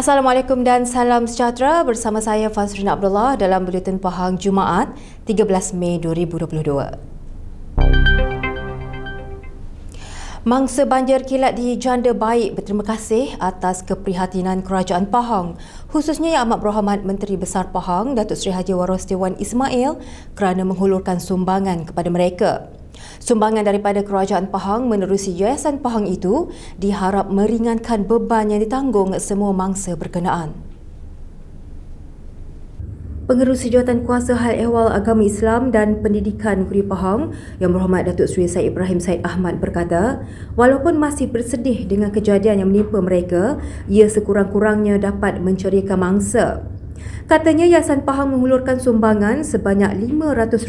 Assalamualaikum dan salam sejahtera, bersama saya Fazrina Abdullah dalam Buletin Pahang Jumaat 13 Mei 2022. Mangsa banjir kilat di Janda Baik berterima kasih atas keprihatinan Kerajaan Pahang, khususnya Yang Amat Berhormat Menteri Besar Pahang Datuk Seri Haji Waros Dewan Ismail kerana menghulurkan sumbangan kepada mereka. Sumbangan daripada Kerajaan Pahang menerusi Yayasan Pahang itu diharap meringankan beban yang ditanggung semua mangsa berkenaan. Pengerusi Jawatan Kuasa Hal Ehwal Agama Islam dan Pendidikan Negeri Pahang Yang Berhormat Datuk Seri Said Ibrahim Said Ahmad berkata, walaupun masih bersedih dengan kejadian yang menimpa mereka, ia sekurang-kurangnya dapat menceriakan mangsa. Katanya Yayasan Pahang menghulurkan sumbangan sebanyak RM500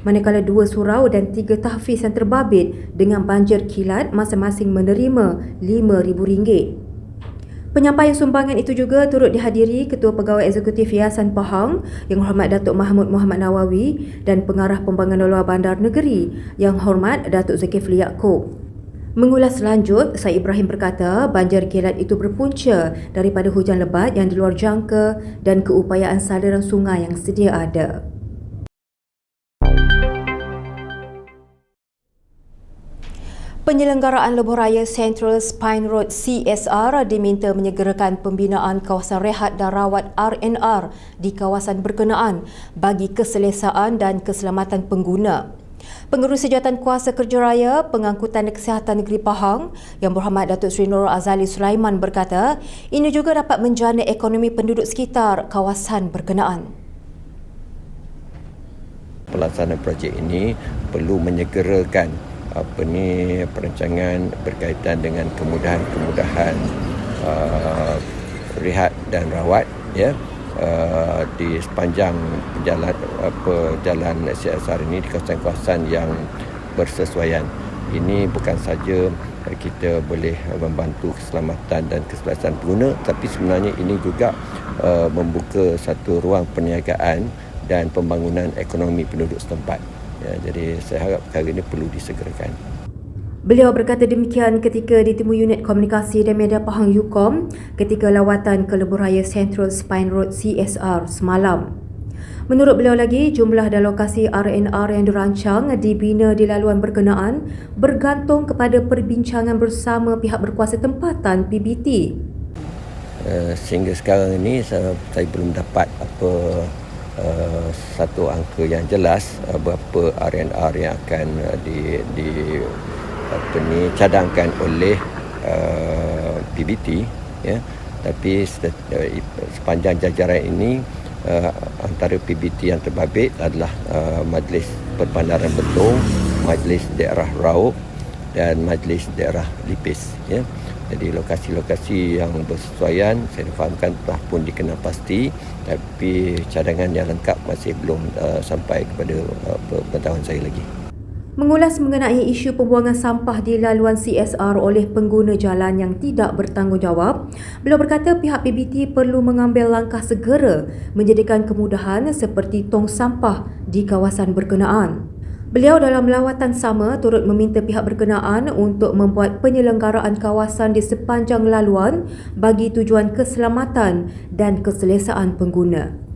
manakala 2 surau dan 3 tahfiz yang terbabit dengan banjir kilat masing-masing menerima RM5,000. Penyampaian sumbangan itu juga turut dihadiri Ketua Pegawai Eksekutif Yayasan Pahang Yang Hormat Datuk Mahmud Muhammad Nawawi dan Pengarah Pembangunan Luar Bandar Negeri Yang Hormat Datuk Zulkifli Yaakob. Mengulas lanjut, Said Ibrahim berkata banjir kilat itu berpunca daripada hujan lebat yang di luar jangka dan keupayaan saliran sungai yang sedia ada. Penyelenggaraan Lebuh Raya Central Spine Road CSR diminta menyegerakan pembinaan kawasan rehat dan rawat R&R di kawasan berkenaan bagi keselesaan dan keselamatan pengguna. Pengerusi Jawatan Kuasa Kerja Raya Pengangkutan dan Kesihatan Negeri Pahang Yang Berhormat Datuk Seri Nurul Azali Sulaiman berkata, ini juga dapat menjana ekonomi penduduk sekitar kawasan berkenaan. Pelaksanaan projek ini perlu menyegerakan perancangan berkaitan dengan kemudahan-kemudahan rehat dan rawat di sepanjang jalan CSR ini di kawasan-kawasan yang bersesuaian. Ini bukan saja kita boleh membantu keselamatan dan keselesaan pengguna, tapi sebenarnya ini juga membuka satu ruang perniagaan dan pembangunan ekonomi penduduk setempat. Jadi saya harap perkara ini perlu disegerakan. Beliau berkata demikian ketika ditemui Unit Komunikasi dan Media Pahang UKOM ketika lawatan ke Lebuh Raya Central Spine Road CSR semalam. Menurut beliau lagi, jumlah dan lokasi R&R yang dirancang dibina di laluan berkenaan bergantung kepada perbincangan bersama pihak berkuasa tempatan PBT. Sehingga sekarang ini saya belum dapat satu angka yang jelas berapa R&R yang akan cadangkan oleh PBT, tapi sepanjang jajaran ini antara PBT yang terbabit adalah Majlis Perbandaran Betong, Majlis Daerah Raub dan Majlis Daerah Lipis. Jadi lokasi-lokasi yang bersesuaian saya fahamkan telah pun dikenal pasti, tapi cadangan yang lengkap masih belum sampai kepada pengetahuan saya lagi. Mengulas mengenai isu pembuangan sampah di laluan CSR oleh pengguna jalan yang tidak bertanggungjawab, beliau berkata pihak PBT perlu mengambil langkah segera menjadikan kemudahan seperti tong sampah di kawasan berkenaan. Beliau dalam lawatan sama turut meminta pihak berkenaan untuk membuat penyelenggaraan kawasan di sepanjang laluan bagi tujuan keselamatan dan keselesaan pengguna.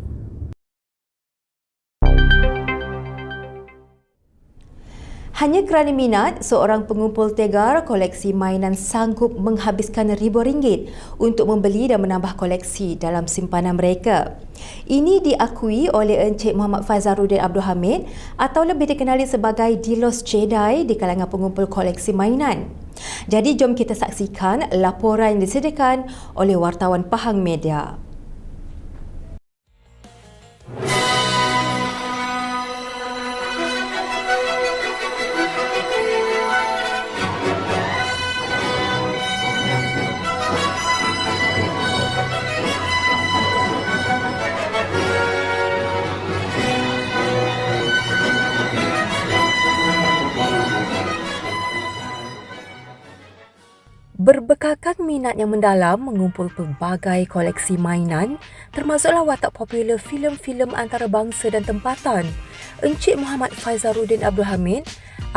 Hanya kerana minat, seorang pengumpul tegar koleksi mainan sanggup menghabiskan ribuan ringgit untuk membeli dan menambah koleksi dalam simpanan mereka. Ini diakui oleh Encik Muhammad Fazaruddin Abdul Hamid atau lebih dikenali sebagai Dilos Jedi di kalangan pengumpul koleksi mainan. Jadi jom kita saksikan laporan yang disediakan oleh wartawan Pahang Media. Berbekalkan minat yang mendalam mengumpul pelbagai koleksi mainan, termasuklah watak popular filem-filem antarabangsa dan tempatan. Encik Muhammad Faizaruddin Abdul Hamid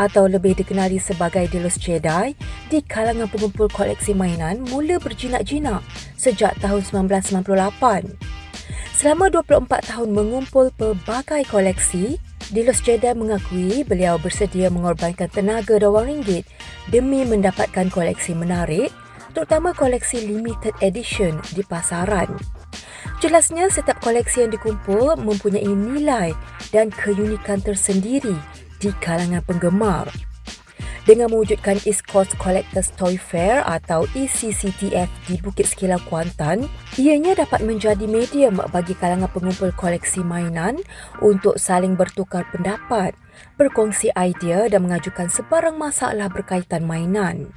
atau lebih dikenali sebagai The Lost Jedi di kalangan pengumpul koleksi mainan mula berjinak-jinak sejak tahun 1998. Selama 24 tahun mengumpul pelbagai koleksi, The Lost Jedi mengakui beliau bersedia mengorbankan tenaga dan wang ringgit demi mendapatkan koleksi menarik, terutama koleksi limited edition di pasaran. Jelasnya, setiap koleksi yang dikumpul mempunyai nilai dan keunikan tersendiri di kalangan penggemar. Dengan mewujudkan East Coast Collectors Toy Fair atau ECCTF di Bukit Sekilau, Kuantan, ianya dapat menjadi medium bagi kalangan pengumpul koleksi mainan untuk saling bertukar pendapat, berkongsi idea dan mengajukan sebarang masalah berkaitan mainan.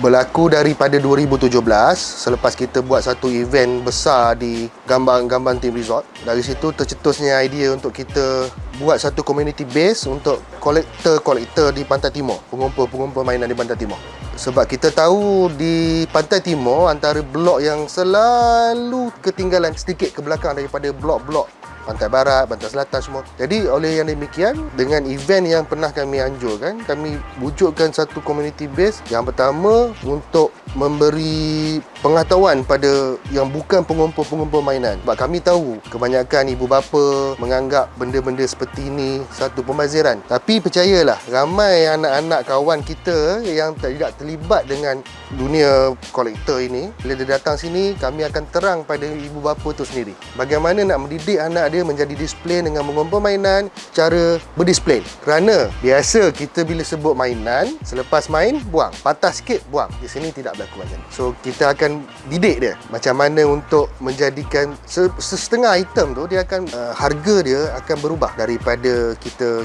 Berlaku daripada 2017 selepas kita buat satu event besar di Gambang Team Resort. Dari situ tercetusnya idea untuk kita buat satu community base untuk kolektor di Pantai Timur, pengumpul mainan di Pantai Timur. Sebab kita tahu di Pantai Timur antara blok yang selalu ketinggalan sedikit ke belakang daripada blok-blok Pantai Barat, Pantai Selatan semua. Jadi oleh yang demikian, dengan event yang pernah kami anjurkan, kami wujudkan satu community base yang pertama untuk memberi pengetahuan pada yang bukan pengumpul-pengumpul mainan. Sebab kami tahu kebanyakan ibu bapa menganggap benda-benda seperti ini satu pembaziran. Tapi percayalah, ramai anak-anak kawan kita yang tidak terlibat dengan dunia kolektor ini, bila dia datang sini, kami akan terang pada ibu bapa itu sendiri bagaimana nak mendidik anak dia menjadi disiplin dengan mengumpul mainan, cara berdisiplin. Kerana biasa kita bila sebut mainan, selepas main buang, patah sikit buang. Di sini tidak berlaku macam ni. So kita akan didik dia macam mana untuk menjadikan setengah item tu, dia akan harga dia akan berubah daripada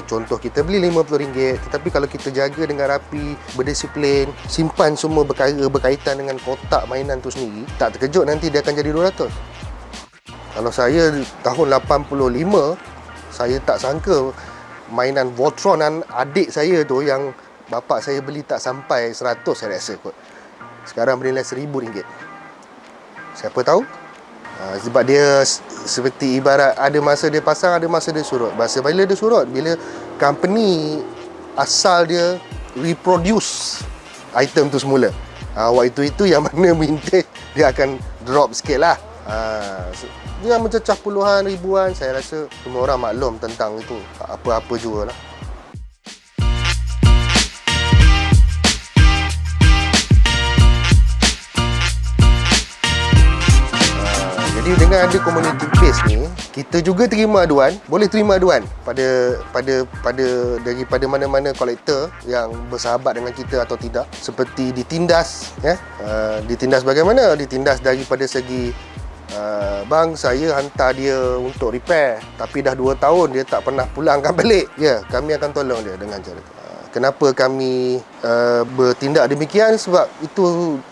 contoh kita beli RM50, tetapi kalau kita jaga dengan rapi, berdisiplin, simpan semua berkaitan dengan kotak mainan tu sendiri, tak terkejut nanti dia akan jadi 200. Kalau saya tahun 85, saya tak sangka mainan Voltron adik saya tu yang bapak saya beli tak sampai 100 saya rasa kot. Sekarang bernilai RM1,000. Siapa tahu? Sebab dia seperti ibarat ada masa dia pasang, ada masa dia surut. Bila dia surut, bila company asal dia reproduce item tu semula. Waktu itu yang mana vintage dia akan drop sikit lah. Dia mencecah puluhan ribuan. Saya rasa semua orang maklum tentang itu. Apa-apa jugalah. Jadi dengan ada community base ni, kita juga terima aduan, boleh terima aduan daripada mana-mana kolektor yang bersahabat dengan kita atau tidak, seperti ditindas, ditindas bagaimana? Ditindas daripada segi bang, saya hantar dia untuk repair, tapi dah 2 tahun dia tak pernah pulangkan balik. Ya, kami akan tolong dia dengan cara itu. Kenapa kami bertindak demikian? Sebab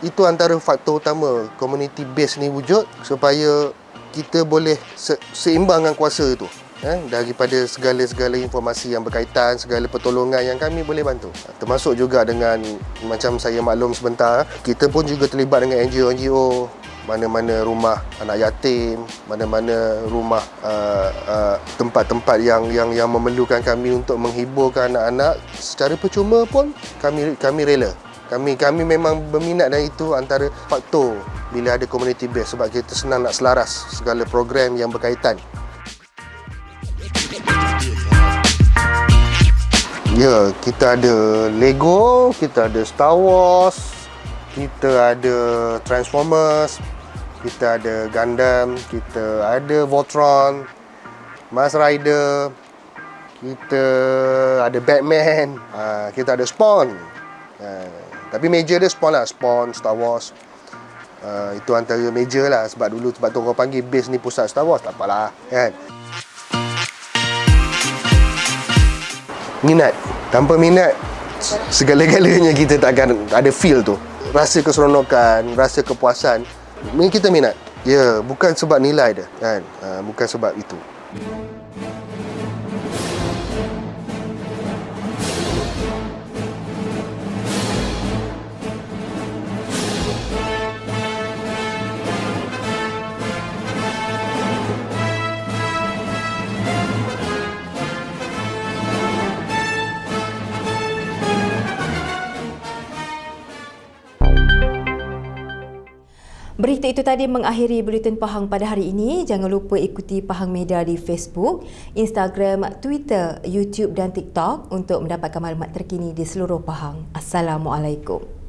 itu antara faktor utama community base ni wujud, supaya kita boleh seimbangkan kuasa itu, daripada segala-segala informasi yang berkaitan, segala pertolongan yang kami boleh bantu. Termasuk juga dengan, macam saya maklum sebentar, kita pun juga terlibat dengan NGO, mana-mana rumah anak yatim, mana-mana rumah tempat-tempat yang memerlukan kami untuk menghiburkan anak-anak secara percuma pun kami rela. Kami memang berminat, dan itu antara faktor bila ada community base, sebab kita senang nak selaras segala program yang berkaitan. Ya, kita ada Lego, kita ada Star Wars, kita ada Transformers, kita ada Gundam, kita ada Voltron, Mars Rider, kita ada Batman, kita ada Spawn. Tapi major dia Spawn lah, Spawn, Star Wars. Itu antara major lah, sebab tu orang panggil base ni pusat Star Wars, tak apalah kan. Minat. Tanpa minat, segala-galanya kita tak akan ada feel tu. Rasa keseronokan, rasa kepuasan Kita minat. Ya, bukan sebab nilai dia kan. Bukan sebab itu. Berita itu tadi mengakhiri Buletin Pahang pada hari ini. Jangan lupa ikuti Pahang Media di Facebook, Instagram, Twitter, YouTube dan TikTok untuk mendapatkan maklumat terkini di seluruh Pahang. Assalamualaikum.